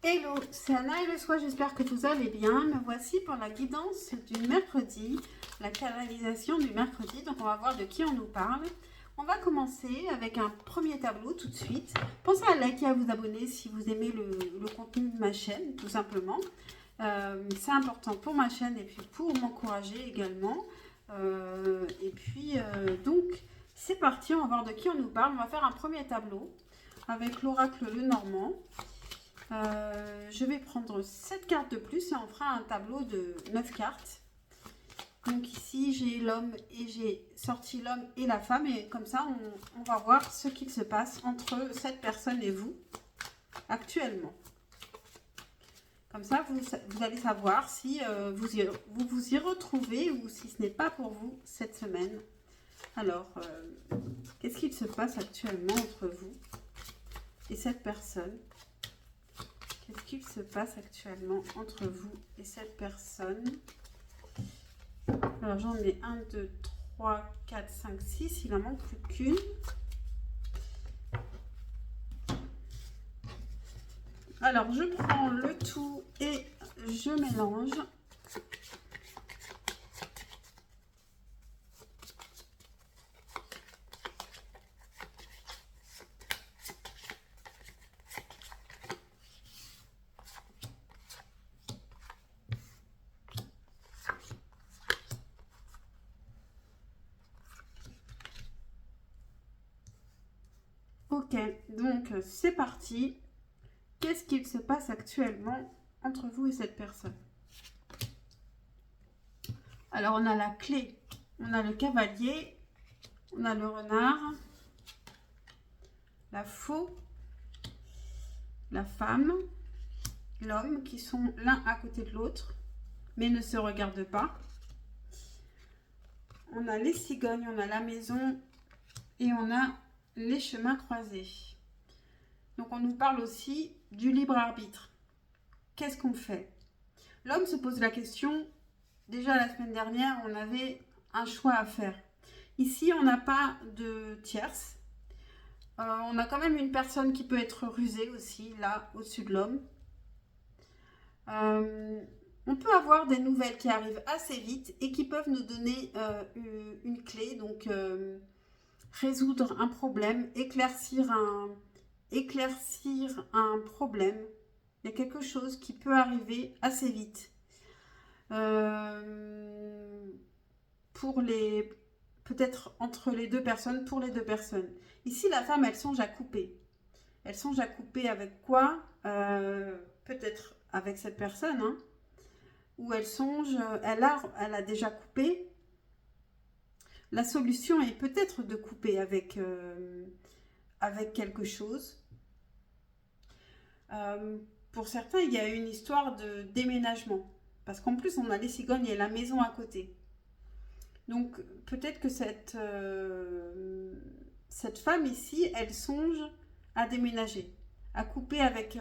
Hello, c'est Anna et le soir, j'espère que vous allez bien. Me voici pour la guidance du mercredi, la canalisation du mercredi. Donc on va voir de qui on nous parle. On va commencer avec un premier tableau tout de suite. Pensez à liker et à vous abonner si vous aimez le contenu de ma chaîne, tout simplement. C'est important pour ma chaîne et puis pour m'encourager également. Donc c'est parti, on va voir de qui on nous parle. On va faire un premier tableau avec l'oracle Lenormand. Je vais prendre 7 cartes de plus et on fera un tableau de 9 cartes. Donc ici j'ai l'homme et j'ai sorti l'homme et la femme et comme ça on va voir ce qu'il se passe entre cette personne et vous actuellement. Comme ça vous allez savoir si vous vous y retrouvez ou si ce n'est pas pour vous cette semaine. Alors qu'est-ce qu'il se passe actuellement entre vous et cette personne? Qu'est-ce qu'il se passe actuellement entre vous et cette personne? Alors j'en mets 1, 2, 3, 4, 5, 6. Il en manque plus qu'une. Alors je prends le tout et je mélange. Ok, donc c'est parti. Qu'est-ce qu'il se passe actuellement entre vous et cette personne? Alors on a la clé, on a le cavalier, on a le renard, la faux, la femme, l'homme qui sont l'un à côté de l'autre, mais ne se regardent pas. On a les cigognes, on a la maison et on a les chemins croisés. Donc on nous parle aussi du libre arbitre. Qu'est-ce qu'on fait? L'homme se pose la question, déjà la semaine dernière, on avait un choix à faire. Ici, on n'a pas de tierce. On a quand même une personne qui peut être rusée aussi, là, au-dessus de l'homme. On peut avoir des nouvelles qui arrivent assez vite et qui peuvent nous donner une clé, donc résoudre un problème, éclaircir un problème. Il y a quelque chose qui peut arriver assez vite. Peut-être entre les deux personnes, pour les deux personnes. Ici, la femme, elle songe à couper. Elle songe à couper avec quoi? Peut-être avec cette personne, hein, ou elle songe, elle a déjà coupé. La solution est peut-être de couper avec quelque chose. Pour certains, il y a une histoire de déménagement. Parce qu'en plus, on a les cigognes et la maison à côté. Donc, peut-être que cette femme ici, elle songe à déménager, à couper avec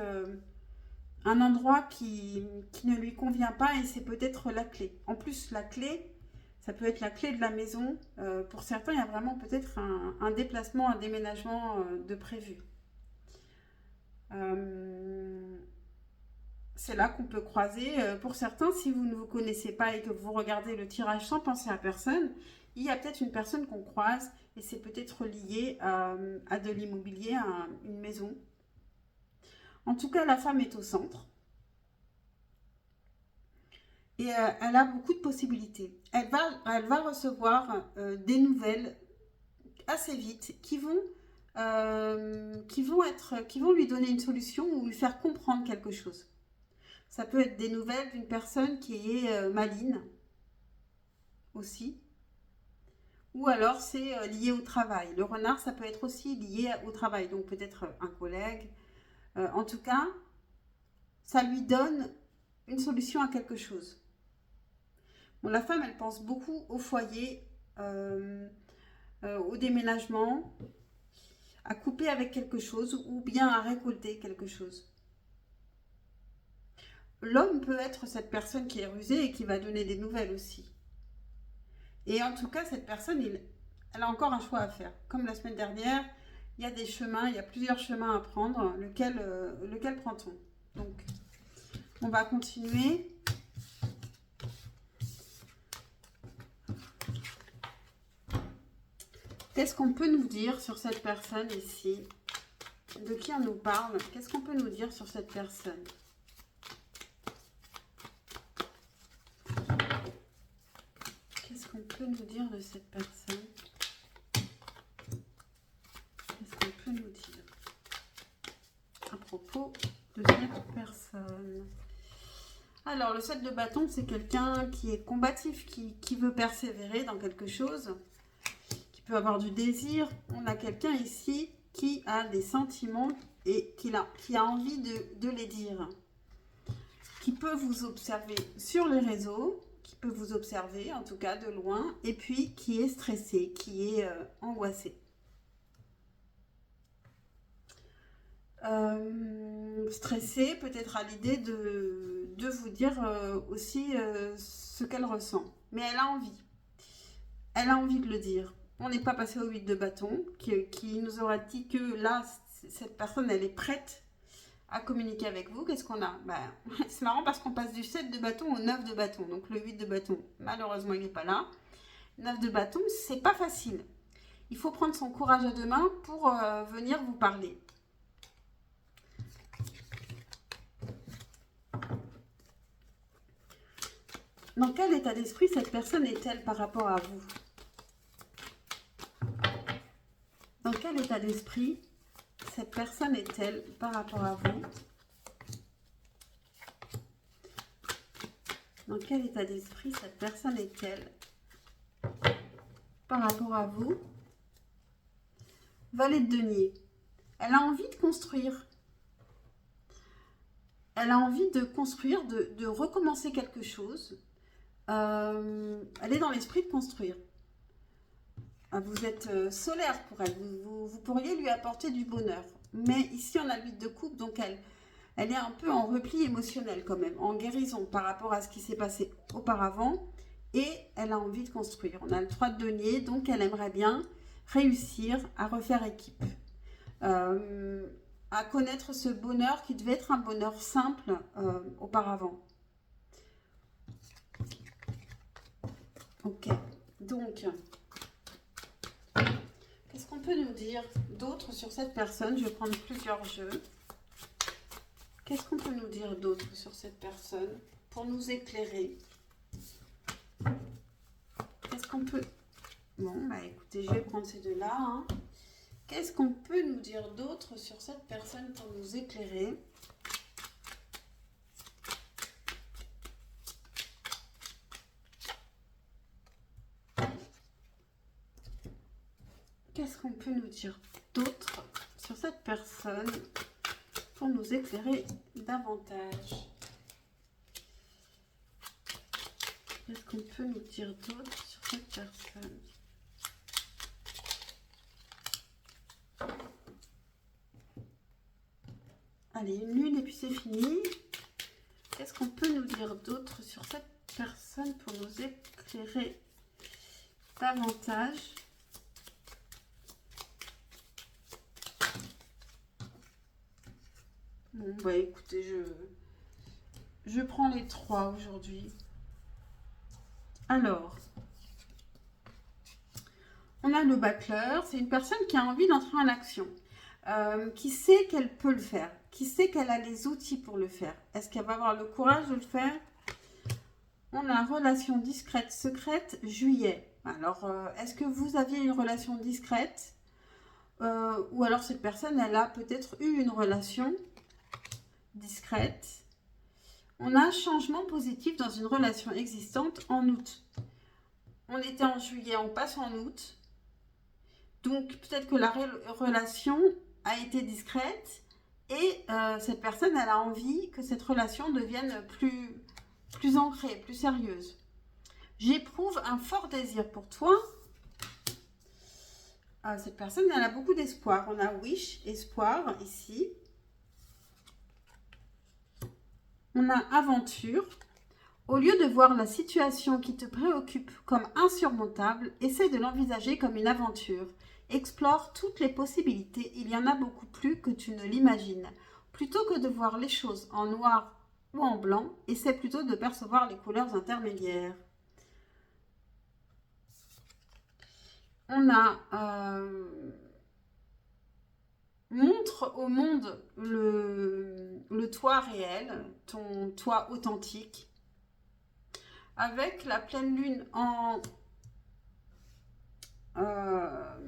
un endroit qui ne lui convient pas et c'est peut-être la clé. En plus, la clé, ça peut être la clé de la maison. Pour certains, il y a vraiment peut-être un déplacement, un déménagement de prévu. C'est là qu'on peut croiser. Pour certains, si vous ne vous connaissez pas et que vous regardez le tirage sans penser à personne, il y a peut-être une personne qu'on croise et c'est peut-être lié à de l'immobilier, à une maison. En tout cas, la femme est au centre et elle a beaucoup de possibilités. Elle va recevoir des nouvelles assez vite qui vont lui donner une solution ou lui faire comprendre quelque chose. Ça peut être des nouvelles d'une personne qui est maligne aussi. Ou alors c'est lié au travail. Le renard, ça peut être aussi lié au travail. Donc peut-être un collègue. En tout cas, ça lui donne une solution à quelque chose. Bon, la femme, elle pense beaucoup au foyer, au déménagement, à couper avec quelque chose ou bien à récolter quelque chose. L'homme peut être cette personne qui est rusée et qui va donner des nouvelles aussi. Et en tout cas, cette personne, elle a encore un choix à faire. Comme la semaine dernière, il y a des chemins, il y a plusieurs chemins à prendre. Lequel prend-on? Donc, On va continuer. Qu'est-ce qu'on peut nous dire sur cette personne ici? De qui on nous parle? Qu'est-ce qu'on peut nous dire sur cette personne? Qu'est-ce qu'on peut nous dire de cette personne? Qu'est-ce qu'on peut nous dire à propos de cette personne? Alors, le 7 de bâton, c'est quelqu'un qui est combatif, qui veut persévérer dans quelque chose, qui peut avoir du désir. On a quelqu'un ici qui a des sentiments et qui a envie de les dire, qui peut vous observer sur les réseaux, qui peut vous observer en tout cas de loin, et puis qui est stressé, qui est angoissé. Stressé peut-être à l'idée de vous dire aussi ce qu'elle ressent, mais elle a envie de le dire. On n'est pas passé au 8 de bâton, qui nous aura dit que là, cette personne, elle est prête à communiquer avec vous. Qu'est-ce qu'on a? C'est marrant parce qu'on passe du 7 de bâton au 9 de bâton. Donc le 8 de bâton, malheureusement, il n'est pas là. 9 de bâton, c'est pas facile. Il faut prendre son courage à deux mains pour venir vous parler. Dans quel état d'esprit cette personne est-elle par rapport à vous? Dans quel état d'esprit cette personne est-elle par rapport à vous? Dans quel état d'esprit cette personne est-elle par rapport à vous? Valet de denier. Elle a envie de construire. Elle a envie de construire, de recommencer quelque chose. Elle est dans l'esprit de construire. Vous êtes solaire pour elle, vous pourriez lui apporter du bonheur. Mais ici, on a le 8 de coupe, donc elle est un peu en repli émotionnel quand même, en guérison par rapport à ce qui s'est passé auparavant. Et elle a envie de construire. On a le 3 de denier, donc elle aimerait bien réussir à refaire équipe. À connaître ce bonheur qui devait être un bonheur simple auparavant. Ok, donc... Qu'est-ce qu'on peut nous dire d'autre sur cette personne? Je vais prendre plusieurs jeux. Qu'est-ce qu'on peut nous dire d'autre sur cette personne pour nous éclairer? Qu'est-ce qu'on peut... Bon, écoutez, je vais prendre ces deux-là. Hein. Qu'est-ce qu'on peut nous dire d'autre sur cette personne pour nous éclairer? Qu'est-ce qu'on peut nous dire d'autre sur cette personne pour nous éclairer davantage? Qu'est-ce qu'on peut nous dire d'autre sur cette personne? Allez, une lune et puis c'est fini. Qu'est-ce qu'on peut nous dire d'autre sur cette personne pour nous éclairer davantage? Bon, écoutez, je prends les trois aujourd'hui. Alors, on a le battleur. C'est une personne qui a envie d'entrer en action, qui sait qu'elle peut le faire, qui sait qu'elle a les outils pour le faire. Est-ce qu'elle va avoir le courage de le faire? On a relation discrète, secrète, juillet. Alors, est-ce que vous aviez une relation discrète? Ou alors cette personne, elle a peut-être eu une relation discrète. On a un changement positif dans une relation existante en août. On était en juillet, on passe en août. Donc peut-être que la relation a été discrète et cette personne, elle a envie que cette relation devienne plus ancrée, plus sérieuse. J'éprouve un fort désir pour toi. Cette personne, elle a beaucoup d'espoir. On a wish, espoir ici. On a aventure. Au lieu de voir la situation qui te préoccupe comme insurmontable, essaie de l'envisager comme une aventure. Explore toutes les possibilités, il y en a beaucoup plus que tu ne l'imagines. Plutôt que de voir les choses en noir ou en blanc. Essaie plutôt de percevoir les couleurs intermédiaires. On a montre au monde le toi réel, ton toi authentique, avec la pleine lune en en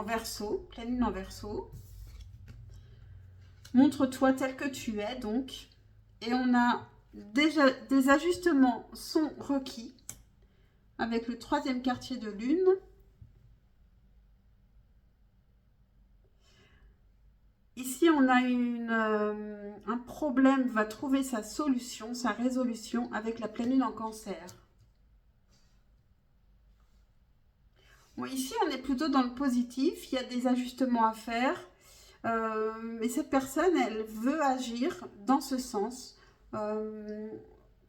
Verseau, pleine lune en Verseau. Montre-toi tel que tu es, donc. Et on a déjà des ajustements sont requis avec le 3e quartier de lune. Ici, on a un problème va trouver sa solution, sa résolution avec la pleine lune en Cancer. Bon, ici, on est plutôt dans le positif. Il y a des ajustements à faire. Mais cette personne, elle veut agir dans ce sens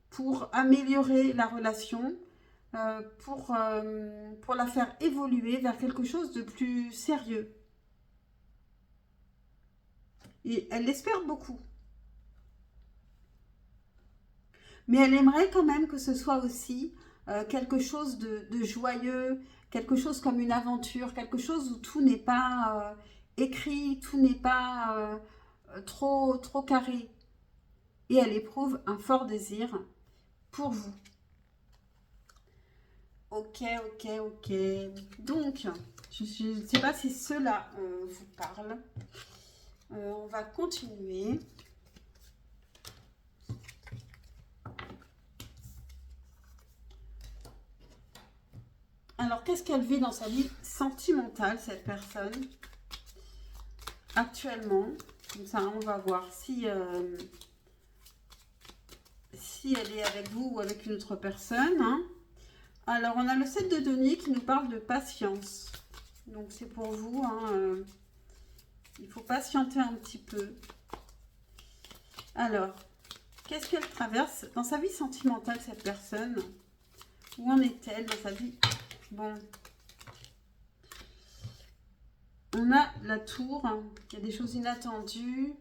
pour améliorer la relation, pour la faire évoluer vers quelque chose de plus sérieux. Et elle l'espère beaucoup. Mais elle aimerait quand même que ce soit aussi quelque chose de joyeux, quelque chose comme une aventure, quelque chose où tout n'est pas écrit, tout n'est pas trop carré. Et elle éprouve un fort désir pour vous. Ok. Donc, je ne sais pas si cela vous parle. On va continuer. Alors, qu'est-ce qu'elle vit dans sa vie sentimentale, cette personne, actuellement? Comme ça, on va voir si elle est avec vous ou avec une autre personne. Hein. Alors, on a le 7 de denier qui nous parle de patience. Donc, c'est pour vous. Hein, il faut patienter un petit peu. Alors, qu'est-ce qu'elle traverse dans sa vie sentimentale, cette personne? Où en est-elle dans sa vie? Bon. On a la tour. Il y a des choses inattendues.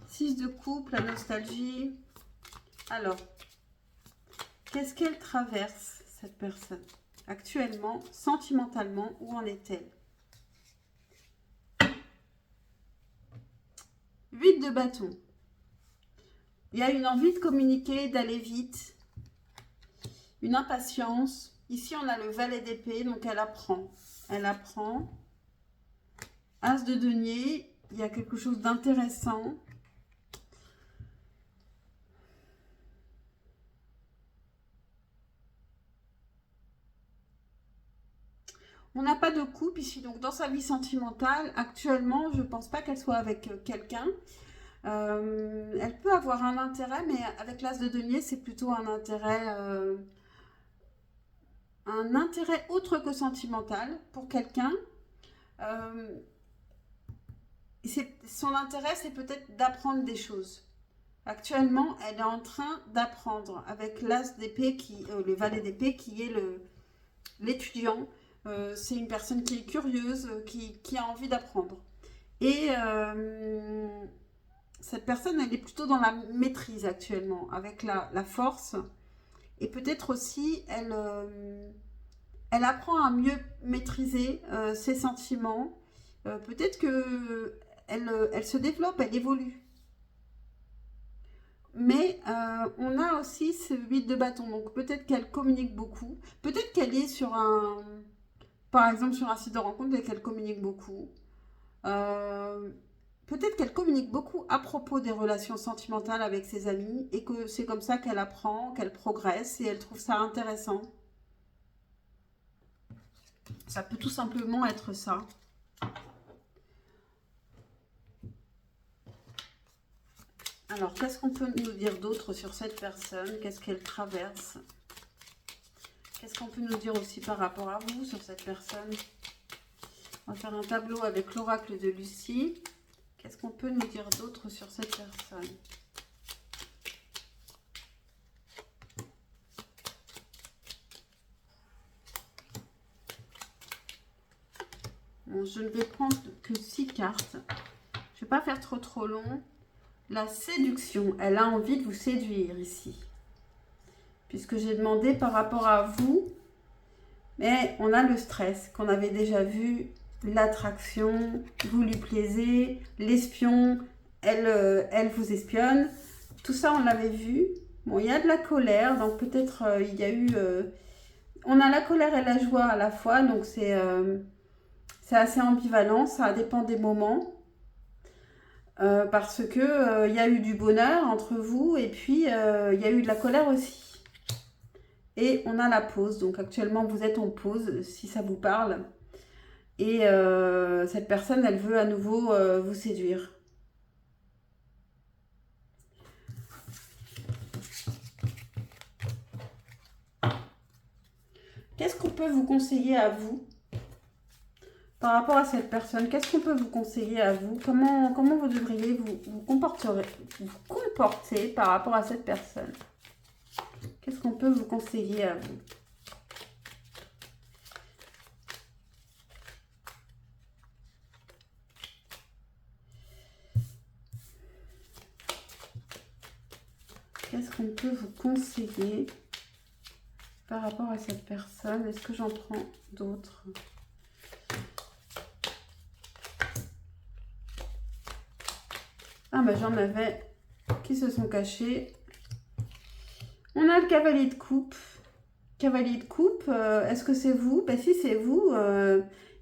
6 de coupe, la nostalgie. Alors, qu'est-ce qu'elle traverse, cette personne? Actuellement, sentimentalement, où en est-elle? 8 de bâton. Il y a une envie de communiquer, d'aller vite. Une impatience. Ici, on a le valet d'épée, donc elle apprend. Elle apprend. As de denier, il y a quelque chose d'intéressant. On n'a pas de couple ici, donc dans sa vie sentimentale, actuellement, je ne pense pas qu'elle soit avec quelqu'un. Elle peut avoir un intérêt, mais avec l'as de denier, c'est plutôt un intérêt autre que sentimental pour quelqu'un. Son intérêt, c'est peut-être d'apprendre des choses. Actuellement, elle est en train d'apprendre avec l'as d'épée, le valet d'épée, qui est l'étudiant. C'est une personne qui est curieuse, qui a envie d'apprendre. Et cette personne, elle est plutôt dans la maîtrise actuellement, avec la force. Et peut-être aussi, elle apprend à mieux maîtriser ses sentiments. Peut-être que elle se développe, elle évolue. Mais on a aussi ce 8 de bâton. Donc peut-être qu'elle communique beaucoup. Peut-être qu'elle est par exemple sur un site de rencontre et qu'elle communique beaucoup. Peut-être qu'elle communique beaucoup à propos des relations sentimentales avec ses amis et que c'est comme ça qu'elle apprend, qu'elle progresse et elle trouve ça intéressant. Ça peut tout simplement être ça. Alors, qu'est-ce qu'on peut nous dire d'autre sur cette personne? Qu'est-ce qu'elle traverse? Qu'est-ce qu'on peut nous dire aussi par rapport à vous sur cette personne? On va faire un tableau avec l'oracle de Lucie. Qu'est-ce qu'on peut nous dire d'autre sur cette personne? Bon, je ne vais prendre que 6 cartes. Je ne vais pas faire trop long. La séduction, elle a envie de vous séduire ici. Puisque j'ai demandé par rapport à vous, mais on a le stress qu'on avait déjà vu, l'attraction, vous lui plaisez, l'espion, elle vous espionne. Tout ça, on l'avait vu. Bon, il y a de la colère, donc peut-être il y a eu... on a la colère et la joie à la fois, donc c'est assez ambivalent, ça dépend des moments. Parce que il y a eu du bonheur entre vous et puis il y a eu de la colère aussi. Et on a la pause, donc actuellement vous êtes en pause si ça vous parle. Et cette personne, elle veut à nouveau vous séduire. Qu'est-ce qu'on peut vous conseiller à vous par rapport à cette personne? Qu'est-ce qu'on peut vous conseiller à vous? Comment vous devriez vous comporter par rapport à cette personne? Qu'est-ce qu'on peut vous conseiller à vous? Qu'est-ce qu'on peut vous conseiller par rapport à cette personne? Est-ce que j'en prends d'autres? Ah ben j'en avais qui se sont cachés. On a le cavalier de coupe. Cavalier de coupe, est-ce que c'est vous? Ben si c'est vous,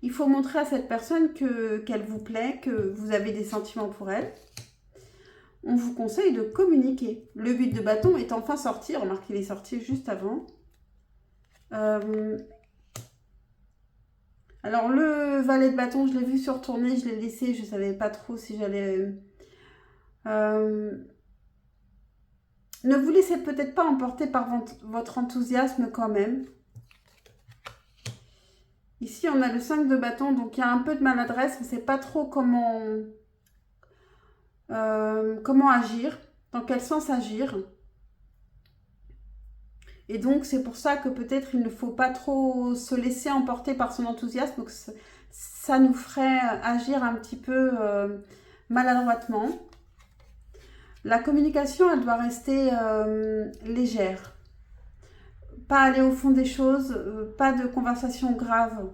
il faut montrer à cette personne qu'elle vous plaît, que vous avez des sentiments pour elle. On vous conseille de communiquer. Le but de bâton est enfin sorti. Remarquez, il est sorti juste avant. Alors, le valet de bâton, je l'ai vu se retourner. Je l'ai laissé. Je ne savais pas trop si j'allais... ne vous laissez peut-être pas emporter par votre enthousiasme quand même. Ici, on a le 5 de bâton. Donc, il y a un peu de maladresse. On ne sait pas trop comment agir. Dans quel sens agir. Et donc, c'est pour ça que peut-être il ne faut pas trop se laisser emporter par son enthousiasme. Donc, ça nous ferait agir un petit peu maladroitement. La communication, elle doit rester légère. Pas aller au fond des choses, pas de conversation grave.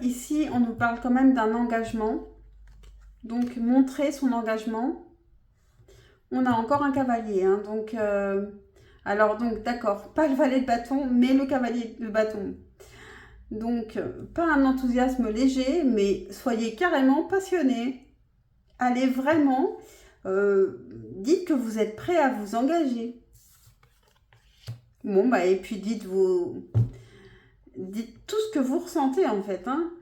Ici, on nous parle quand même d'un engagement. Donc, montrer son engagement. On a encore un cavalier, hein, donc... alors, donc, d'accord, pas le valet de bâton, mais le cavalier de bâton. Donc, pas un enthousiasme léger, mais soyez carrément passionné. Allez vraiment, dites que vous êtes prêt à vous engager. Bon, bah, et puis dites tout ce que vous ressentez, en fait. Hein.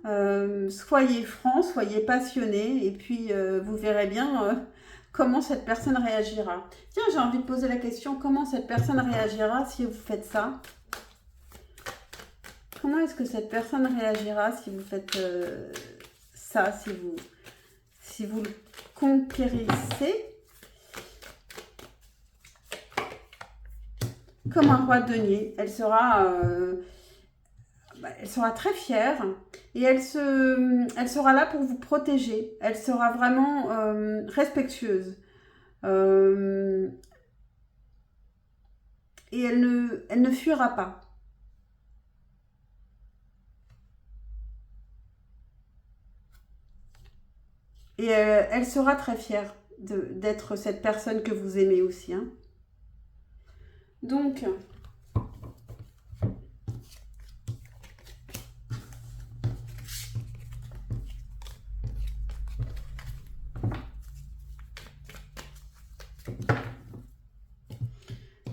Soyez franc, soyez passionné, et puis vous verrez bien... comment cette personne réagira. Tiens, j'ai envie de poser la question, comment cette personne réagira si vous faites ça? Comment est-ce que cette personne réagira si vous faites ça, si vous le conquérissez? Comme un roi de denier, elle sera très fière et elle sera là pour vous protéger. Elle sera vraiment respectueuse. Et elle ne fuira pas. Et elle sera très fière d'être cette personne que vous aimez aussi. Hein. Donc,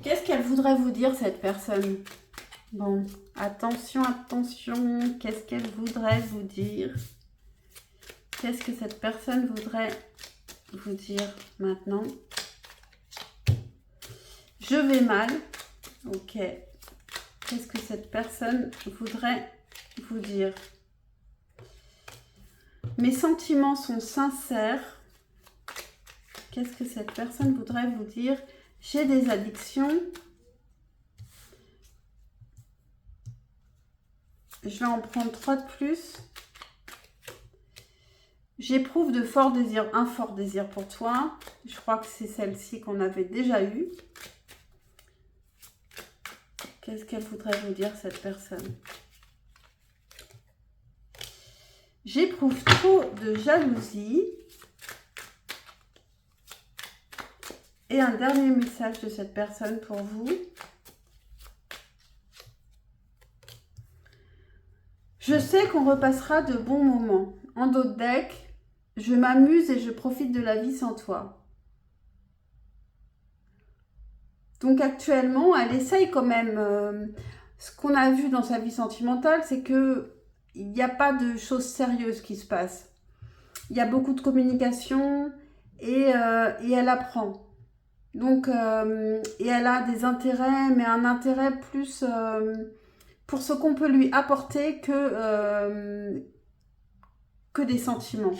qu'est-ce qu'elle voudrait vous dire, cette personne? Bon, attention, attention, qu'est-ce qu'elle voudrait vous dire? Qu'est-ce que cette personne voudrait vous dire maintenant? Je vais mal. Ok. Qu'est-ce que cette personne voudrait vous dire? Mes sentiments sont sincères. Qu'est-ce que cette personne voudrait vous dire? J'ai des addictions. Je vais en prendre 3 de plus. J'éprouve de forts désirs, un fort désir pour toi. Je crois que c'est celle-ci qu'on avait déjà eue. Qu'est-ce qu'elle voudrait vous dire, cette personne? J'éprouve trop de jalousie. Et un dernier message de cette personne pour vous. Je sais qu'on repassera de bons moments. En dos de deck, je m'amuse et je profite de la vie sans toi. Donc actuellement, elle essaye quand même. Ce qu'on a vu dans sa vie sentimentale, c'est que il n'y a pas de choses sérieuses qui se passent. Il y a beaucoup de communication et elle apprend. Donc, et elle a des intérêts, mais un intérêt plus pour ce qu'on peut lui apporter que des sentiments.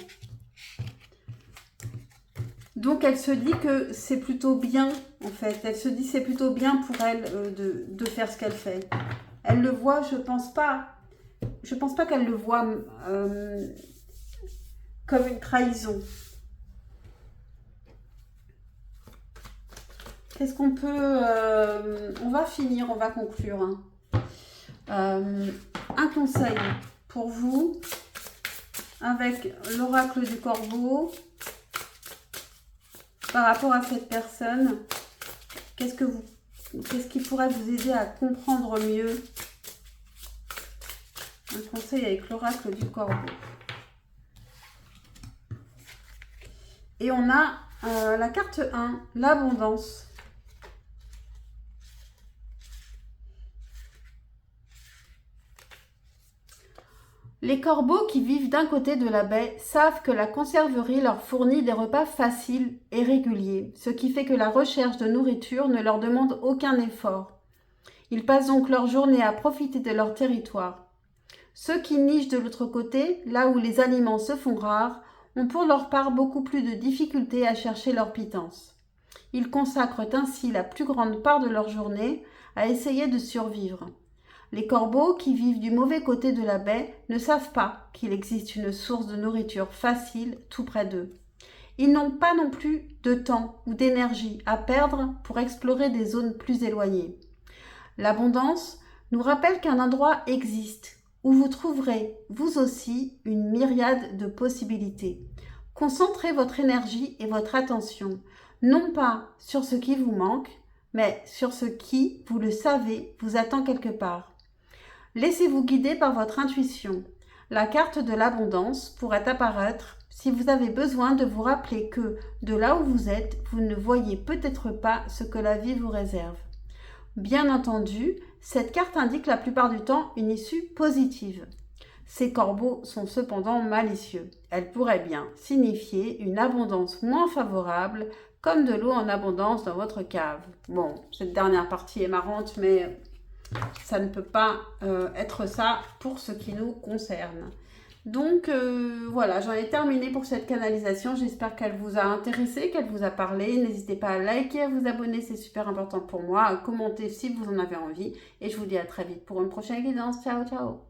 Donc, elle se dit que c'est plutôt bien, en fait. Elle se dit c'est plutôt bien pour elle de faire ce qu'elle fait. Elle le voit, je pense pas qu'elle le voit comme une trahison. Qu'est-ce qu'on peut... on va finir, on va conclure. Hein. Un conseil pour vous avec l'oracle du corbeau par rapport à cette personne. Qu'est-ce qui pourrait vous aider à comprendre mieux? Un conseil avec l'oracle du corbeau. Et on a la carte 1, l'abondance. Les corbeaux qui vivent d'un côté de la baie savent que la conserverie leur fournit des repas faciles et réguliers, ce qui fait que la recherche de nourriture ne leur demande aucun effort. Ils passent donc leur journée à profiter de leur territoire. Ceux qui nichent de l'autre côté, là où les aliments se font rares, ont pour leur part beaucoup plus de difficultés à chercher leur pitance. Ils consacrent ainsi la plus grande part de leur journée à essayer de survivre. Les corbeaux qui vivent du mauvais côté de la baie ne savent pas qu'il existe une source de nourriture facile tout près d'eux. Ils n'ont pas non plus de temps ou d'énergie à perdre pour explorer des zones plus éloignées. L'abondance nous rappelle qu'un endroit existe où vous trouverez, vous aussi, une myriade de possibilités. Concentrez votre énergie et votre attention, non pas sur ce qui vous manque, mais sur ce qui, vous le savez, vous attend quelque part. Laissez-vous guider par votre intuition. La carte de l'abondance pourrait apparaître si vous avez besoin de vous rappeler que, de là où vous êtes, vous ne voyez peut-être pas ce que la vie vous réserve. Bien entendu, cette carte indique la plupart du temps une issue positive. Ces corbeaux sont cependant malicieux. Elle pourrait bien signifier une abondance moins favorable, comme de l'eau en abondance dans votre cave. Bon, cette dernière partie est marrante, mais ça ne peut pas être ça pour ce qui nous concerne. Donc voilà, j'en ai terminé pour cette canalisation. J'espère qu'elle vous a intéressé, qu'elle vous a parlé. N'hésitez pas à liker, à vous abonner, c'est super important pour moi. À commenter si vous en avez envie. Et je vous dis à très vite pour une prochaine guidance. Ciao, ciao!